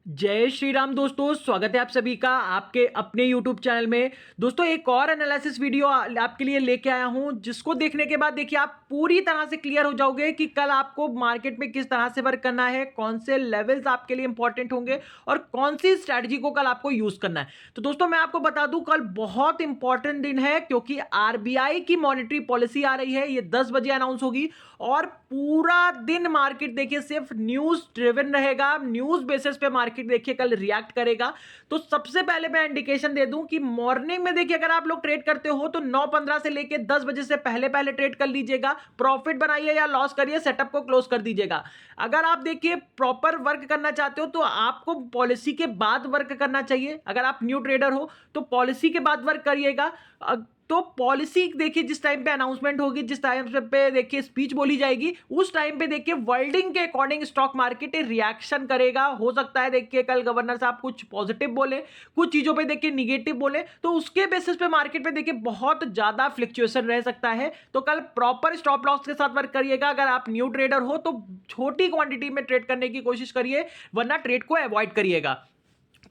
जय श्री राम दोस्तों, स्वागत है आप सभी का आपके अपने YouTube चैनल में। दोस्तों एक और एनालिसिस वीडियो आपके लिए लेके आया हूं, जिसको देखने के बाद देखिए आप पूरी तरह से क्लियर हो जाओगे कि कल आपको मार्केट में किस तरह से वर्क करना है, कौन से लेवल्स आपके लिए इंपॉर्टेंट होंगे और कौन सी स्ट्रैटेजी को कल आपको यूज करना है। तो दोस्तों मैं आपको बता दूं, कल बहुत इंपॉर्टेंट दिन है क्योंकि आरबीआई की मॉनेटरी पॉलिसी आ रही है। ये 10 बजे अनाउंस होगी और पूरा दिन मार्केट देखिए सिर्फ न्यूज ड्रिवन रहेगा। न्यूज बेसिस पे मार्केट देखिए कल रिएक्ट करेगा। तो सबसे पहले मैं इंडिकेशन दे दूं कि मॉर्निंग में देखिए अगर आप लोग ट्रेड करते हो तो 9:15 से लेके 10 बजे से पहले पहले ट्रेड कर लीजिएगा। प्रॉफिट बनाइए या लॉस करिए, सेटअप को क्लोज कर दीजिएगा। अगर आप देखिए प्रॉपर वर्क करना चाहते हो तो आपको पॉलिसी के बाद वर्क करना चाहिए। अगर आप न्यू ट्रेडर हो तो पॉलिसी के बाद वर्क करिएगा। तो पॉलिसी देखिए जिस टाइम पे अनाउंसमेंट होगी, जिस टाइम पे देखिए स्पीच बोली जाएगी, उस टाइम पे देखिए वर्ल्डिंग के अकॉर्डिंग स्टॉक मार्केट रिएक्शन करेगा। हो सकता है देखिए कल गवर्नर साहब कुछ पॉजिटिव बोले, कुछ चीजों पे देखिए निगेटिव बोले, तो उसके बेसिस पे मार्केट पे देखिए बहुत ज्यादा फ्लक्चुएशन रह सकता है। तो कल प्रॉपर स्टॉप लॉस के साथ वर्क करिएगा। अगर आप न्यू ट्रेडर हो तो छोटी क्वांटिटी में ट्रेड करने की कोशिश करिए, वरना ट्रेड को अवॉइड करिएगा।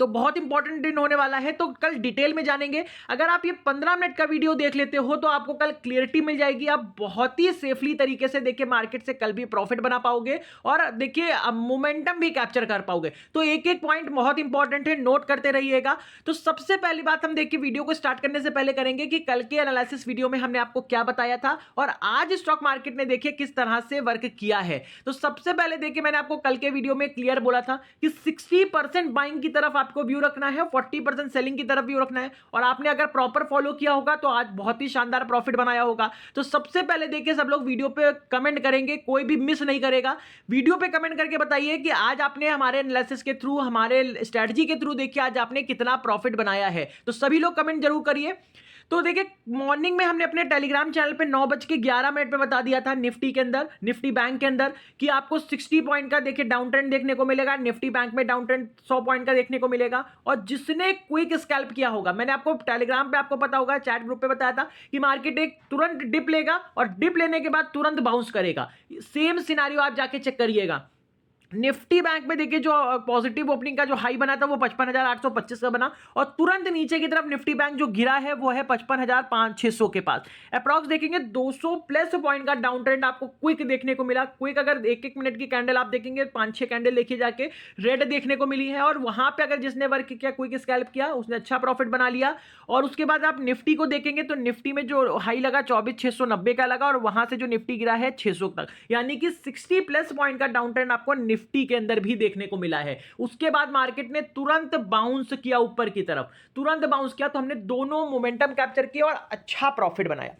तो बहुत इंपॉर्टेंट दिन होने वाला है, तो कल डिटेल में जानेंगे। अगर आप ये 15 मिनट का वीडियो देख लेते हो तो आपको कल क्लियरिटी मिल जाएगी। आप बहुत ही सेफली तरीके से देखिए मार्केट से कल भी प्रॉफिट बना पाओगे और देखिए मोमेंटम भी कैप्चर कर पाओगे। तो एक एक पॉइंट बहुत इंपॉर्टेंट है, नोट करते रहिएगा। तो सबसे पहली बात हम देखिए वीडियो को स्टार्ट करने से पहले करेंगे कि कल के एनालिसिस वीडियो में हमने आपको क्या बताया था और आज स्टॉक मार्केट ने देखिए किस तरह से वर्क किया है। तो सबसे पहले देखिए मैंने आपको कल के वीडियो में क्लियर बोला था कि 60% बाइंग की तरफ आपको व्यू रखना है, 40% सेलिंग की तरफ व्यू रखना है। और आपने अगर प्रॉपर फॉलो किया होगा तो आज बहुत ही शानदार प्रॉफिट बनाया होगा। तो सबसे पहले देखिए सब लोग वीडियो पे कमेंट करेंगे, कोई भी मिस नहीं करेगा। वीडियो पे कमेंट करके बताइए कि आज आपने हमारे एनालिसिस के थ्रू, हमारे स्ट्रेटजी के थ्रू देखिए आज आपने कितना प्रॉफिट बनाया है। तो सभी लोग कमेंट जरूर करिए। तो देखिए मॉर्निंग में हमने अपने टेलीग्राम चैनल पे 9:11 पे बता दिया था निफ्टी के अंदर, निफ्टी बैंक के अंदर, कि आपको 60 पॉइंट का देखिए डाउन ट्रेंड देखने को मिलेगा। निफ्टी बैंक में डाउन ट्रेंड 100 पॉइंट का देखने को मिलेगा। और जिसने क्विक स्कैल्प किया होगा, मैंने आपको टेलीग्राम पे आपको पता होगा, चैट ग्रुप पे बताया था कि मार्केट एक तुरंत डिप लेगा और डिप लेने के बाद तुरंत बाउंस करेगा। सेम सिनारियो आप जाके चेक करिएगा। निफ्टी बैंक में देखिए जो पॉजिटिव ओपनिंग का जो हाई बना था वो 55,825 का बना और तुरंत नीचे की तरफ निफ्टी बैंक जो गिरा है वो है 55,600 के पास। अप्रॉक्स देखेंगे 200 प्लस पॉइंट का डाउन ट्रेंड आपको क्विक देखने को मिला। क्विक अगर एक एक मिनट की कैंडल आप देखेंगे, 5-6 कैंडल देखिए जाके रेड देखने को मिली है और वहां पे अगर जिसने वर्क किया, क्विक स्कैल्प किया, उसने अच्छा प्रॉफिट बना लिया। और उसके बाद आप निफ्टी को देखेंगे तो निफ्टी में जो हाई लगा 24,690 का लगा और वहां से जो निफ्टी गिरा है 600 तक, यानी कि 60 प्लस पॉइंट का डाउन ट्रेंड आपको निफ्टी के अंदर भी देखने को मिला है। उसके बाद मार्केट ने तुरंत बाउंस किया ऊपर की तरफ, तुरंत बाउंस किया, तो हमने दोनों मोमेंटम कैप्चर किया और अच्छा प्रॉफिट बनाया।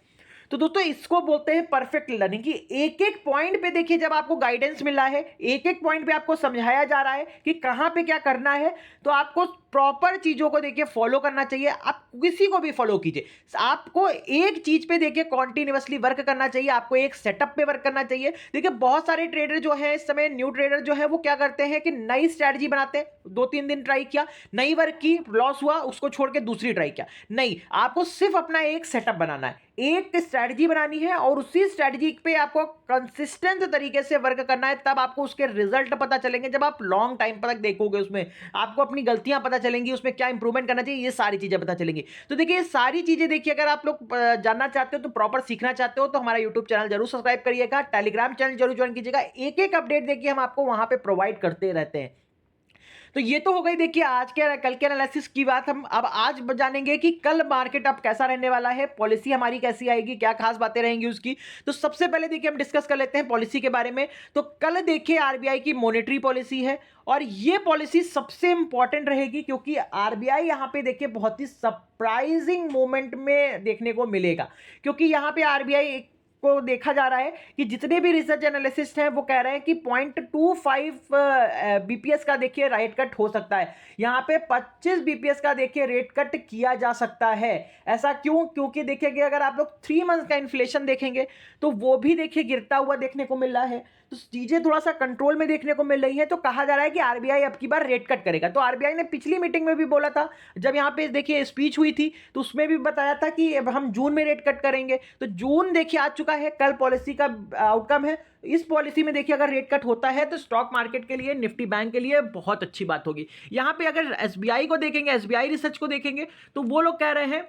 तो दोस्तों इसको बोलते हैं परफेक्ट लर्निंग, कि एक एक पॉइंट पे देखिए जब आपको गाइडेंस मिल रहा है, एक एक पॉइंट पे आपको समझाया जा रहा है कि कहां पे क्या करना है, तो आपको प्रॉपर चीजों को देखिए फॉलो करना चाहिए। आप किसी को भी फॉलो कीजिए, आपको एक चीज पे देखिए कॉन्टिन्यूअसली वर्क करना चाहिए, आपको एक सेटअप पे वर्क करना चाहिए। देखिए बहुत सारे ट्रेडर जो है इस समय, न्यू ट्रेडर जो है, वो क्या करते हैं कि नई स्ट्रैटेजी बनाते हैं। 2-3 दिन ट्राई किया, नई वर्क की, लॉस हुआ, उसको छोड़ के दूसरी ट्राई किया। नहीं, आपको सिर्फ अपना एक सेटअप बनाना है, एक स्ट्रैटेजी बनानी है और उसी स्ट्रैटेजी पे आपको कंसिस्टेंट तरीके से वर्क करना है। तब आपको उसके रिजल्ट पता चलेंगे। जब आप लॉन्ग टाइम तक देखोगे उसमें आपको अपनी गलतियां पता चलेंगी, उसमें क्या इंप्रूवमेंट करना चाहिए, ये सारी चीजें पता चलेंगी। तो देखिए ये सारी चीजें देखिए अगर आप लोग जानना चाहते हो, तो प्रॉपर सीखना चाहते हो, तो हमारा यूट्यूब चैनल जरूर सब्सक्राइब करिएगा, टेलीग्राम चैनल जरूर ज्वाइन कीजिएगा। एक एक अपडेट देखिए हम आपको वहां पे प्रोवाइड करते रहते हैं। तो ये तो हो गई देखिए आज के कल के एनालिसिस की बात। हम अब आज जानेंगे कि कल मार्केट अब कैसा रहने वाला है, पॉलिसी हमारी कैसी आएगी, क्या खास बातें रहेंगी उसकी। तो सबसे पहले देखिए हम डिस्कस कर लेते हैं पॉलिसी के बारे में। तो कल देखिए आरबीआई की मॉनेटरी पॉलिसी है और ये पॉलिसी सबसे इंपॉर्टेंट रहेगी क्योंकि आरबीआई यहां पे देखिए बहुत ही सरप्राइजिंग मोमेंट में देखने को मिलेगा। क्योंकि यहां पे आरबीआई को देखा जा रहा है कि जितने भी रिसर्च एनालिसिस्ट हैं वो कह रहे हैं कि 0.25 बीपीएस का देखिए रेट कट हो सकता है। यहां पे 25 बीपीएस का देखिए रेट कट किया जा सकता है। ऐसा क्यों? क्योंकि देखिए कि अगर आप लोग 3 मंथ्स का इन्फ्लेशन देखेंगे तो वो भी देखिए गिरता हुआ देखने को मिल रहा है। तो चीजें थोड़ा सा कंट्रोल में देखने को मिल रही है। तो कहा जा रहा है कि आरबीआई अब की बार रेट कट करेगा। तो आरबीआई ने पिछली मीटिंग में भी बोला था, जब यहाँ पे देखिए स्पीच हुई थी, तो उसमें भी बताया था कि अब हम जून में रेट कट करेंगे। तो जून देखिए आ चुका है, कल पॉलिसी का आउटकम है। इस पॉलिसी में देखिए अगर रेट कट होता है तो स्टॉक मार्केट के लिए, निफ्टी बैंक के लिए बहुत अच्छी बात होगी। यहाँ पे अगर एसबीआई को देखेंगे, एसबीआई रिसर्च को देखेंगे, तो वो लोग कह रहे हैं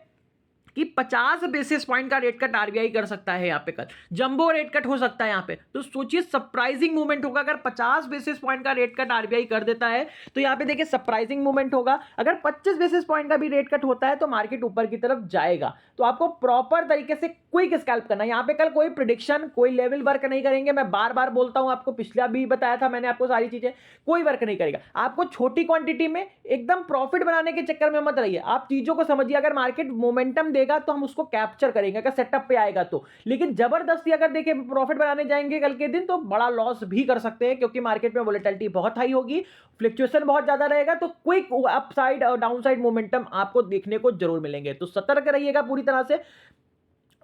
कि 50 बेसिस पॉइंट का रेट कट आरबीआई कर सकता है। यहाँ पे कल जंबो रेट कट हो सकता है यहाँ पे। तो सोचिए सरप्राइजिंग मूवमेंट होगा अगर 50 बेसिस पॉइंट का रेट कट आरबीआई कर देता है। तो यहाँ पे देखिए सरप्राइजिंग मूवमेंट होगा। अगर 25 बेसिस पॉइंट का भी रेट कट होता है तो मार्केट ऊपर की तरफ जाएगा। तो आपको प्रॉपर तरीके से क्विक स्कैल्प करना है। यहाँ पे कल कोई प्रिडिक्शन, कोई लेवल वर्क नहीं करेंगे। मैं बार बार बोलता हूं, आपको पिछला भी बताया था मैंने आपको सारी चीजें, कोई वर्क नहीं करेगा। आपको छोटी क्वांटिटी में एकदम प्रॉफिट बनाने के चक्कर में मत रहिए। आप चीजों को समझिए, अगर मार्केट मोमेंटम देगा तो हम उसको कैप्चर करेंगे, अगर सेटअप पे आएगा तो। लेकिन जबरदस्ती अगर देखिए प्रॉफिट बनाने जाएंगे कल के दिन, तो बड़ा लॉस भी कर सकते हैं, क्योंकि मार्केट में वोलेटिलिटी बहुत हाई होगी, फ्लक्चुएशन बहुत ज्यादा रहेगा। तो क्विक अपसाइड और डाउनसाइड मोमेंटम आपको देखने को जरूर मिलेंगे। तो सतर्क रहिएगा पूरी तरह से।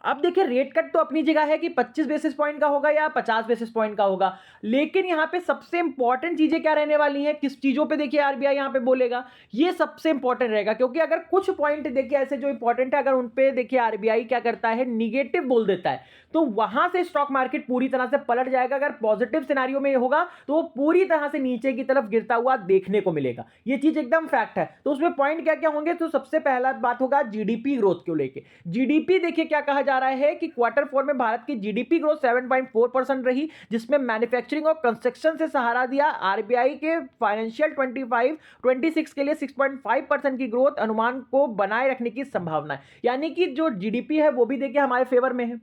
अब देखिए रेट कट तो अपनी जगह है कि 25 बेसिस पॉइंट का होगा या 50 बेसिस पॉइंट का होगा, लेकिन यहां पे सबसे इंपॉर्टेंट चीजें क्या रहने वाली हैं, किस चीजों पे देखिए आरबीआई यहां पे बोलेगा, ये सबसे इंपॉर्टेंट रहेगा। क्योंकि अगर कुछ पॉइंट देखिए ऐसे जो इंपॉर्टेंट है, अगर उन पे देखिए आरबीआई क्या करता है, निगेटिव बोल देता है, तो वहां से स्टॉक मार्केट पूरी तरह से पलट जाएगा। अगर पॉजिटिव सिनेरियो में होगा तो वो पूरी तरह से नीचे की तरफ गिरता हुआ देखने को मिलेगा। ये चीज एकदम फैक्ट है। तो उसमें पॉइंट क्या क्या होंगे, तो सबसे पहला बात होगा जीडीपी ग्रोथ को लेके। जीडीपी देखिए क्या कहा जा रहा है कि क्वार्टर 4 में भारत की जीडीपी ग्रोथ 7.4% रही, जिसमें मैन्युफैक्चरिंग और कंस्ट्रक्शन से सहारा दिया। आरबीआई के फाइनेंशियल 25-26 के लिए 6.5% की ग्रोथ अनुमान को बनाए रखने की संभावना है। यानी कि जो जीडीपी है वो भी देखिए हमारे फेवर में है,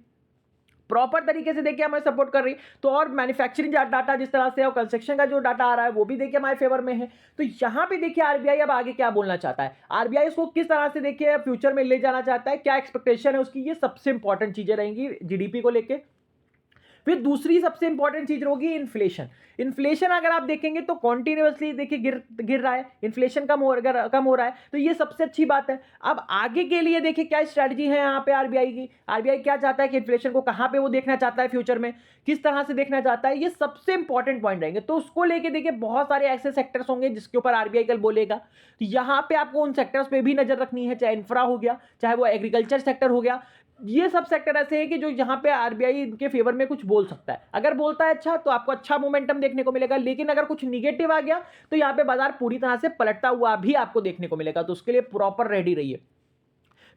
प्रॉपर तरीके से देखिए हमें सपोर्ट कर रही। तो और मैन्युफैक्चरिंग डाटा जिस तरह से और कंस्ट्रक्शन का जो डाटा आ रहा है वो भी देखिए हमारे फेवर में है। तो यहां पे देखिए आरबीआई अब आगे क्या बोलना चाहता है, आरबीआई इसको किस तरह से देखिए फ्यूचर में ले जाना चाहता है, क्या एक्सपेक्टेशन है उसकी, ये सबसे इंपॉर्टेंट चीजें रहेंगी जीडीपी को लेके। फिर दूसरी सबसे इंपॉर्टेंट चीज होगी इन्फ्लेशन। इन्फ्लेशन अगर आप देखेंगे तो कॉन्टिन्यूअसली देखिए गिर रहा है, इन्फ्लेशन कम हो रहा है। तो ये सबसे अच्छी बात है। अब आगे के लिए देखिए क्या स्ट्रेटजी है यहाँ पे आरबीआई की, आरबीआई क्या चाहता है कि इन्फ्लेशन को कहाँ पे वो देखना चाहता है, फ्यूचर में किस तरह से देखना चाहता है, ये सबसे इंपॉर्टेंट पॉइंट रहेंगे। तो उसको लेके देखिए बहुत सारे ऐसे सेक्टर्स होंगे जिसके ऊपर आरबीआई कल बोलेगा। तो यहाँ पे आपको उन सेक्टर्स पे भी नजर रखनी है, चाहे इंफ्रा हो गया, चाहे वो एग्रीकल्चर सेक्टर हो गया। ये सब सेक्टर ऐसे हैं कि जो यहाँ पे आरबीआई इनके फेवर में कुछ बोल सकता है। अगर बोलता है अच्छा तो आपको अच्छा मोमेंटम देखने को मिलेगा, लेकिन अगर कुछ निगेटिव आ गया तो यहाँ पे बाजार पूरी तरह से पलटता हुआ भी आपको देखने को मिलेगा। तो उसके लिए प्रॉपर रेडी रहिए।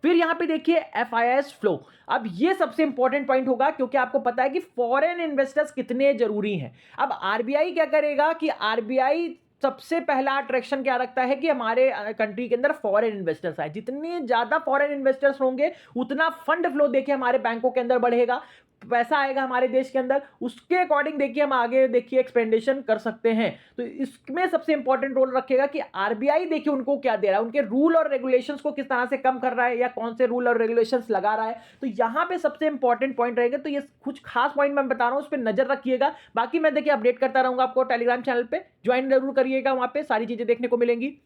फिर यहां पे देखिए एफआईआई फ्लो। अब ये सबसे इंपॉर्टेंट पॉइंट होगा, क्योंकि आपको पता है कि फॉरेन इन्वेस्टर्स कितने जरूरी हैं। अब आरबीआई क्या करेगा कि आरबीआई सबसे पहला अट्रैक्शन क्या रखता है कि हमारे कंट्री के अंदर फॉरेन इन्वेस्टर्स आए। जितने ज्यादा फॉरेन इन्वेस्टर्स होंगे उतना फंड फ्लो देखिए हमारे बैंकों के अंदर बढ़ेगा, पैसा आएगा हमारे देश के अंदर, उसके अकॉर्डिंग देखिए हम आगे देखिए एक्सपेंडेशन कर सकते हैं। तो इसमें सबसे इंपॉर्टेंट रोल रखेगा कि आरबीआई देखिए उनको क्या दे रहा है, उनके रूल और रेगुलेशंस को किस तरह से कम कर रहा है, या कौन से रूल और रेगुलेशंस लगा रहा है। तो यहां पे सबसे इंपॉर्टेंट पॉइंट रहेगा। तो ये कुछ खास पॉइंट मैं बता रहा हूं, उस पर नजर रखिएगा। बाकी मैं देखिए अपडेट करता रहूंगा आपको, टेलीग्राम चैनल पे ज्वाइन जरूर करिएगा, वहां पे सारी चीजें देखने को मिलेंगी।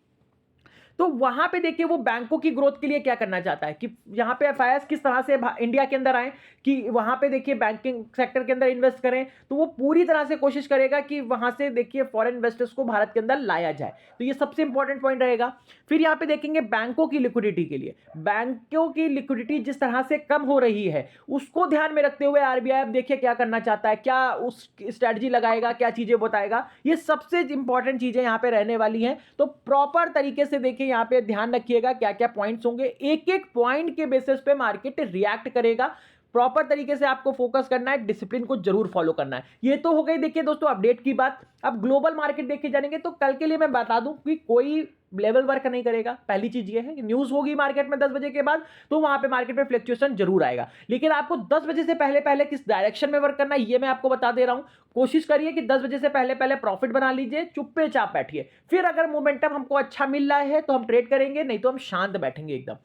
तो वहां पे देखिए वो बैंकों की ग्रोथ के लिए क्या करना चाहता है कि यहां पे एफआईआई किस तरह से इंडिया के अंदर आए, कि वहां पे देखिए बैंकिंग सेक्टर के अंदर इन्वेस्ट करें। तो वो पूरी तरह से कोशिश करेगा कि वहां से देखिए फॉरेन इन्वेस्टर्स को भारत के अंदर लाया जाए। तो ये सबसे इंपॉर्टेंट पॉइंट रहेगा। फिर यहां पे देखेंगे बैंकों की लिक्विडिटी के लिए, बैंकों की लिक्विडिटी जिस तरह से कम हो रही है उसको ध्यान में रखते हुए आरबीआई अब देखिए क्या करना चाहता है, क्या उस स्ट्रेटजी लगाएगा, क्या चीजें बताएगा। ये सबसे इंपॉर्टेंट चीजें यहां पे रहने वाली हैं। तो प्रॉपर तरीके से देखिए यहां पे ध्यान रखिएगा क्या क्या पॉइंट्स होंगे, एक एक पॉइंट के बेसिस पे मार्केट रिएक्ट करेगा। प्रॉपर तरीके से आपको फोकस करना है, डिसिप्लिन को जरूर फॉलो करना है। ये तो हो गई देखिए दोस्तों अपडेट की बात। अब ग्लोबल मार्केट देखे जाएंगे तो कल के लिए मैं बता दूं कि कोई लेवल वर्क नहीं करेगा। पहली चीज ये है कि न्यूज होगी मार्केट में 10 बजे के बाद, तो वहां पे मार्केट में फ्लक्चुएशन जरूर आएगा, लेकिन आपको 10 बजे से पहले पहले किस डायरेक्शन में वर्क करना है ये मैं आपको बता दे रहा हूं। कोशिश करिए कि 10 बजे से पहले पहले प्रॉफिट बना लीजिए, चुप्पे चाप बैठिए। फिर अगर मोमेंटम हमको अच्छा मिल रहा है तो हम ट्रेड करेंगे, नहीं तो हम शांत बैठेंगे एकदम।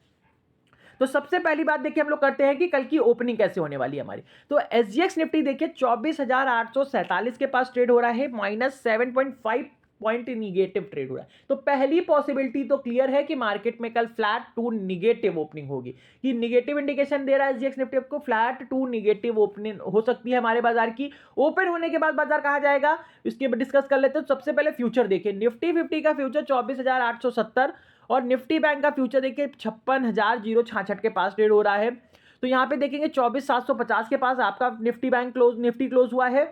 तो सबसे पहली बात देखिए हम लोग करते हैं कि कल की ओपनिंग कैसे होने वाली है हमारी। तो एसजीएक्स निफ्टी देखिए 24,847 के पास ट्रेड हो रहा है, -7.5 पॉइंट निगेटिव ट्रेड हो रहा है। तो पहली पॉसिबिलिटी तो क्लियर है कि मार्केट में कल फ्लैट टू निगेटिव ओपनिंग होगी, कि निगेटिव इंडिकेशन दे रहा है एसजीएक्स निफ्टी को, फ्लैट टू निगेटिव ओपनिंग हो सकती है हमारे बाजार की। ओपन होने के बाद बाजार कहां जाएगा इसके डिस्कस कर लेते हैं। तो सबसे पहले फ्यूचर देखिए, निफ्टी 50 का फ्यूचर 24,870 और निफ्टी बैंक का फ्यूचर देखिए 56,066 के पास ट्रेड हो रहा है। तो यहां पे देखेंगे 24,750 के पास आपका निफ्टी क्लोज हुआ है।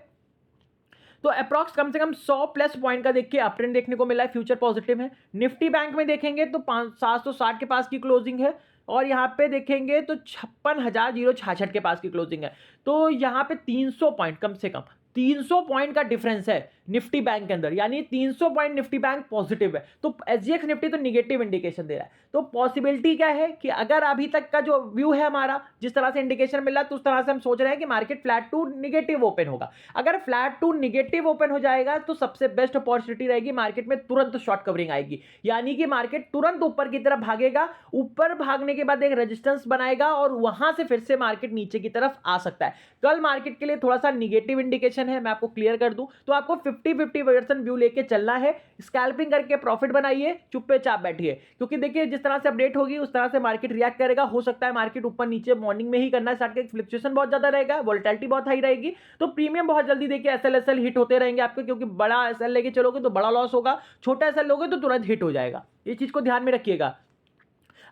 तो अप्रॉक्स कम से कम 100 प्लस पॉइंट का देखिए अप ट्रेंड देखने को मिला है, फ्यूचर पॉजिटिव है। निफ्टी बैंक में देखेंगे तो 760 के पास की क्लोजिंग है और यहाँ पे देखेंगे तो 56,066 के पास की क्लोजिंग है। तो यहाँ पे 300 पॉइंट, कम से कम 300 पॉइंट का डिफरेंस है निफ्टी बैंक के अंदर, यानी 300 पॉइंट निफ्टी बैंक पॉजिटिव है। तो एसजीएक्स निफ्टी तो निगेटिव इंडिकेशन दे रहा है। तो पॉसिबिलिटी क्या है कि अगर अभी तक का जो व्यू है हमारा, जिस तरह से इंडिकेशन मिल रहा है, तो उस तरह से हम सोच रहे हैं कि market flat to negative open होगा। अगर फ्लैट टू निगेटिव ओपन हो जाएगा तो सबसे बेस्ट अपॉर्चुनिटी रहेगी, मार्केट में तुरंत शॉर्ट कवरिंग आएगी, यानी कि मार्केट तुरंत ऊपर की तरफ भागेगा। ऊपर भागने के बाद एक रेजिस्टेंस बनाएगा और वहां से फिर से मार्केट नीचे की तरफ आ सकता है। कल मार्केट के लिए थोड़ा सा निगेटिव इंडिकेशन है, मैं आपको क्लियर कर दूं। तो आपको 50-50% व्यू लेके चलना है, स्कैल्पिंग करके प्रॉफिट बनाइए, चुप्पे चाप बैठिए, क्योंकि देखिए जिस तरह से अपडेट होगी उस तरह से मार्केट रिएक्ट करेगा। हो सकता है मार्केट ऊपर नीचे मॉर्निंग में ही करना स्टार्ट करे, फ्लक्चुएशन बहुत ज्यादा रहेगा, वोलेटिलिटी बहुत हाई रहेगी, तो प्रीमियम बहुत जल्दी देखिए एसएल हिट होते रहेंगे आपके, क्योंकि बड़ा एसएल लेके चलोगे तो बड़ा लॉस होगा, छोटा एसएल लोगे तो तुरंत हिट हो जाएगा। ये चीज को ध्यान में रखिएगा।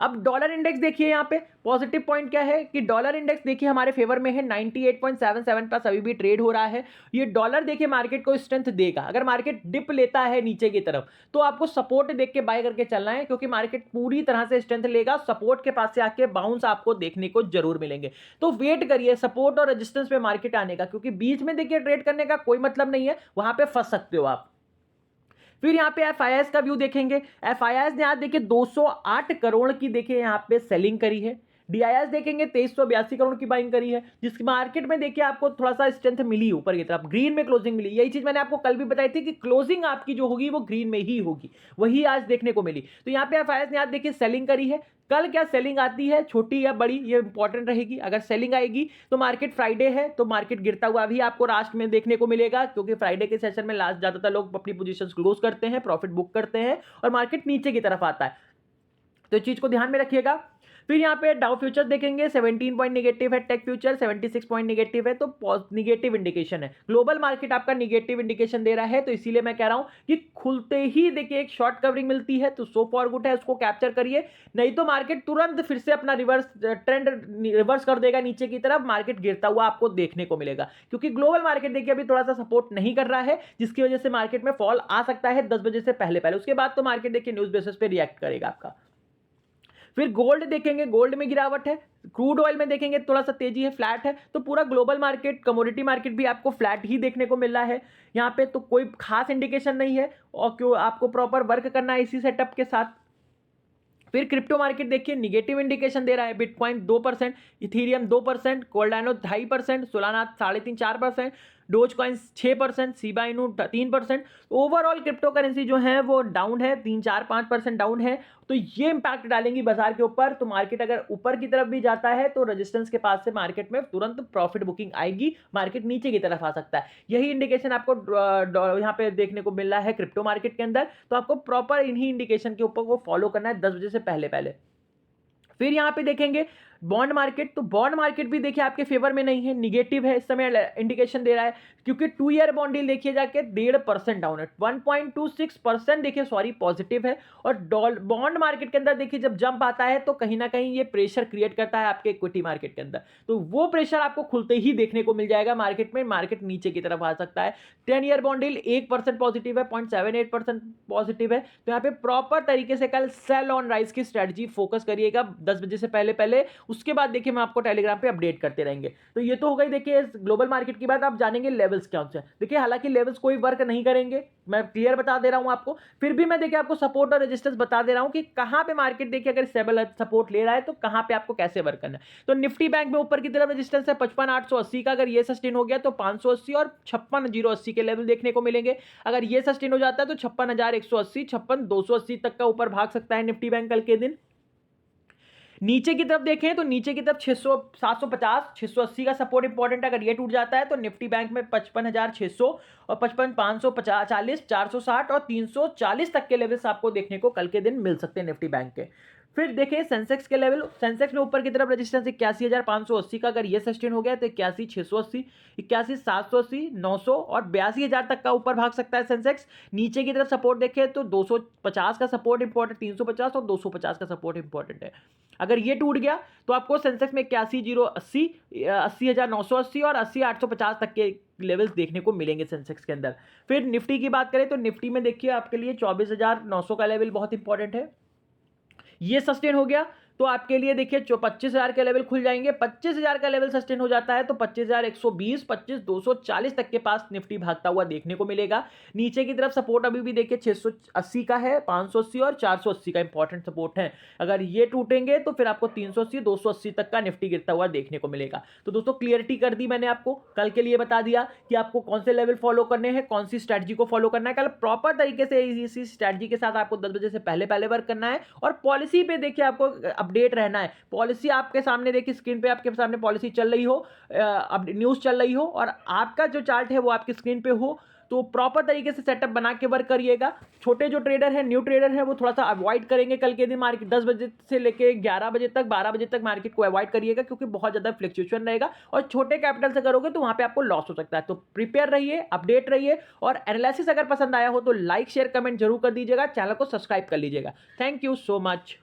अब डॉलर इंडेक्स देखिए, यहाँ पे पॉजिटिव पॉइंट क्या है कि डॉलर इंडेक्स देखिए हमारे फेवर में है, 98.77 पास अभी भी ट्रेड हो रहा है। ये डॉलर देखिए मार्केट को स्ट्रेंथ देगा। अगर मार्केट डिप लेता है नीचे की तरफ तो आपको सपोर्ट देख के बाय करके चलना है, क्योंकि मार्केट पूरी तरह से स्ट्रेंथ लेगा। सपोर्ट के पास से आके बाउंस आपको देखने को जरूर मिलेंगे, तो वेट करिए सपोर्ट और रेजिस्टेंस पे मार्केट आने का, क्योंकि बीच में देखिए ट्रेड करने का कोई मतलब नहीं है, वहां पे फंस सकते हो आप। फिर यहाँ पे एफआईआईएस का व्यू देखेंगे। एफआईआईएस ने आज देखिए 208 करोड़ की देखिए यहाँ पे सेलिंग करी है। डीआईएस देखेंगे 2382 करोड़ की बाइंग करी है, जिसकी मार्केट में देखिए आपको थोड़ा सा स्ट्रेंथ मिली ऊपर की तरफ, ग्रीन में क्लोजिंग मिली। यही चीज मैंने आपको कल भी बताई थी कि क्लोजिंग आपकी जो होगी वो ग्रीन में ही होगी, वही आज देखने को मिली। तो यहाँ पे एफआईआईएस ने आज देखिए सेलिंग करी है। कल क्या सेलिंग आती है, छोटी या बड़ी, ये इंपॉर्टेंट रहेगी। अगर सेलिंग आएगी तो मार्केट फ्राइडे है तो मार्केट गिरता हुआ भी आपको लास्ट में देखने को मिलेगा, क्योंकि फ्राइडे के सेशन में लास्ट ज्यादातर लोग अपनी पोजीशंस क्लोज करते हैं, प्रॉफिट बुक करते हैं और मार्केट नीचे की तरफ आता है। तो इस चीज को ध्यान में रखिएगा। फिर यहाँ पे डाउ फ्यूचर देखेंगे 17 पॉइंट निगेटिव है, टेक फ्यूचर 76 पॉइंट निगेटिव है, तो निगेटिव इंडिकेशन है। ग्लोबल मार्केट आपका निगेटिव इंडिकेशन दे रहा है, तो इसीलिए मैं कह रहा हूं कि खुलते ही देखिए एक शॉर्ट कवरिंग मिलती है तो सो फॉर गुड है, उसको कैप्चर करिए, नहीं तो मार्केट तुरंत फिर से अपना ट्रेंड रिवर्स कर देगा नीचे की तरफ, मार्केट गिरता हुआ आपको देखने को मिलेगा। क्योंकि ग्लोबल मार्केट देखिए अभी थोड़ा सा सपोर्ट नहीं कर रहा है, जिसकी वजह से मार्केट में फॉल आ सकता है 10 बजे से पहले। उसके बाद तो मार्केट देखिए न्यूज बेसिस पे रिएक्ट करेगा आपका। फिर गोल्ड देखेंगे, गोल्ड में गिरावट है। क्रूड ऑयल में देखेंगे थोड़ा सा तेजी है, फ्लैट है। तो पूरा ग्लोबल मार्केट, कमोडिटी मार्केट भी आपको फ्लैट ही देखने को मिल रहा है यहाँ पे, तो कोई खास इंडिकेशन नहीं है और क्यों आपको प्रॉपर वर्क करना है इसी सेटअप के साथ। फिर क्रिप्टो मार्केट देखिए निगेटिव इंडिकेशन दे रहा है, bitcoin 2%, Ethereum 2%, कोल्डानो 2.5%, Solana 3.5-4%, dose coins 6%, सीबा इनू 3%। ओवरऑल क्रिप्टो करेंसी जो है वो डाउन है, 3-4-5% डाउन है। तो ये इंपैक्ट डालेंगी बाजार के ऊपर। तो मार्केट अगर ऊपर की तरफ भी जाता है तो रेजिस्टेंस के पास से मार्केट में तुरंत प्रॉफिट बुकिंग आएगी, मार्केट नीचे की तरफ आ सकता है। यही इंडिकेशन आपको यहाँ पे देखने को मिल रहा है क्रिप्टो मार्केट के अंदर। तो आपको प्रॉपर इन्हीं इंडिकेशन के ऊपर को फॉलो करना है 10 बजे से पहले। फिर यहाँ पे देखेंगे बॉन्ड मार्केट, तो बॉन्ड मार्केट भी देखिए आपके फेवर में नहीं है, निगेटिव है इस समय इंडिकेशन दे रहा है, क्योंकि 2 ईयर बॉन्ड डील देखिए जाके 1.5% डाउन है, 1.26% देखिए सॉरी पॉजिटिव है। और बॉन्ड मार्केट के अंदर देखिए जब जंप आता है तो कहीं ना कहीं ये प्रेशर क्रिएट करता है आपके इक्विटी मार्केट के अंदर, तो वो प्रेशर आपको खुलते ही देखने को मिल जाएगा मार्केट में, मार्केट नीचे की तरफ आ सकता है। 10 ईयर बॉन्ड डील 1% पॉजिटिव है, 0.78% पॉजिटिव है। तो यहाँ पे प्रॉपर तरीके से कल सेल ऑन राइज की स्ट्रेटजी फोकस करिएगा 10 बजे से पहले। उसके बाद देखिए मैं आपको टेलीग्राम पे अपडेट करते रहेंगे। तो ये तो हो गई देखिए ग्लोबल मार्केट की बात। आप जानेंगे लेवल्स क्या होते हैं। देखिए हालांकि लेवल्स कोई वर्क नहीं करेंगे, मैं क्लियर बता दे रहा हूं आपको, फिर भी मैं देखिए आपको सपोर्ट और रेजिस्टेंस बता दे रहा हूं कि कहां पे मार्केट देखिए अगर स्टेबल सपोर्ट ले रहा है तो कहां पे आपको कैसे वर्क करना है। तो निफ्टी बैंक में ऊपर की तरफ रेजिस्टेंस है 55,880 का, अगर ये सस्टेन हो गया तो 580 और 56,080 के लेवल देखने को मिलेंगे। अगर ये सस्टेन हो जाता है तो 56,180, 56,280 तक का ऊपर भाग सकता है निफ्टी बैंक कल के दिन। नीचे की तरफ देखें तो नीचे की तरफ 600, 750, 680 का सपोर्ट इंपॉर्टेंट है। अगर ये टूट जाता है तो निफ्टी बैंक में 55,600 और 55,540, 460 और 340 तक के लेवल्स आपको देखने को कल के दिन मिल सकते हैं निफ्टी बैंक के। फिर देखिए सेंसेक्स के लेवल, सेंसेक्स में ऊपर की तरफ रेजिस्टेंस 81,580 का, अगर ये सस्टेन हो गया तो 81,680, 81,780, 900 और 82,000 तक का ऊपर भाग सकता है सेंसेक्स। नीचे की तरफ सपोर्ट देखें तो 250 का सपोर्ट इंपॉर्टेंट, 350 और 250 का सपोर्ट इंपॉर्टेंट है। अगर ये टूट गया तो आपको सेंसेक्स में 81,080, 80,980 और 80,850 तक के लेवल्स देखने को मिलेंगे सेंसेक्स के अंदर। फिर निफ्टी की बात करें तो निफ्टी में देखिए आपके लिए 24,900 का लेवल बहुत इंपॉर्टेंट है। ये सस्टेन हो गया तो आपके लिए देखिए 25,000 के लेवल खुल जाएंगे। 25,000 का लेवल सस्टेन हो जाता है तो 25,120, 25,240 तक के पास निफ्टी भागता हुआ देखने को मिलेगा। नीचे की तरफ सपोर्ट अभी भी देखिए 680 का है, 580 और 480 का इंपॉर्टेंट सपोर्ट है। अगर ये टूटेंगे तो फिर आपको 380, 280 तक का निफ्टी गिरता हुआ देखने को मिलेगा। तो दोस्तों क्लियरिटी कर दी मैंने आपको, कल के लिए बता दिया कि आपको कौन से लेवल फॉलो करने हैं, कौन सी स्ट्रैटेजी को फॉलो करना है। कल प्रॉपर तरीके से इसी स्ट्रैटेजी के साथ आपको 10 बजे से पहले वर्क करना है और पॉलिसी पे देखिए आपको अपडेट रहना है। पॉलिसी आपके सामने देखिए, स्क्रीन पे आपके सामने पॉलिसी चल रही हो, अब न्यूज़ चल रही हो और आपका जो चार्ट है वो आपकी स्क्रीन पे हो, तो प्रॉपर तरीके से सेटअप बना के वर्क करिएगा। छोटे जो ट्रेडर है, न्यू ट्रेडर है, वो थोड़ा सा अवॉइड करेंगे कल के दिन मार्केट 10 बजे से लेके 11 बजे तक, 12 बजे तक मार्केट को अवॉइड करिएगा क्योंकि बहुत ज़्यादा फ्लक्चुएशन रहेगा और छोटे कैपिटल से करोगे तो वहाँ पे आपको लॉस हो सकता है। तो प्रिपेयर रहिए, अपडेट रहिए और एनालिसिस अगर पसंद आया हो तो लाइक शेयर कमेंट जरूर कर दीजिएगा, चैनल को सब्सक्राइब कर लीजिएगा। Thank you so much.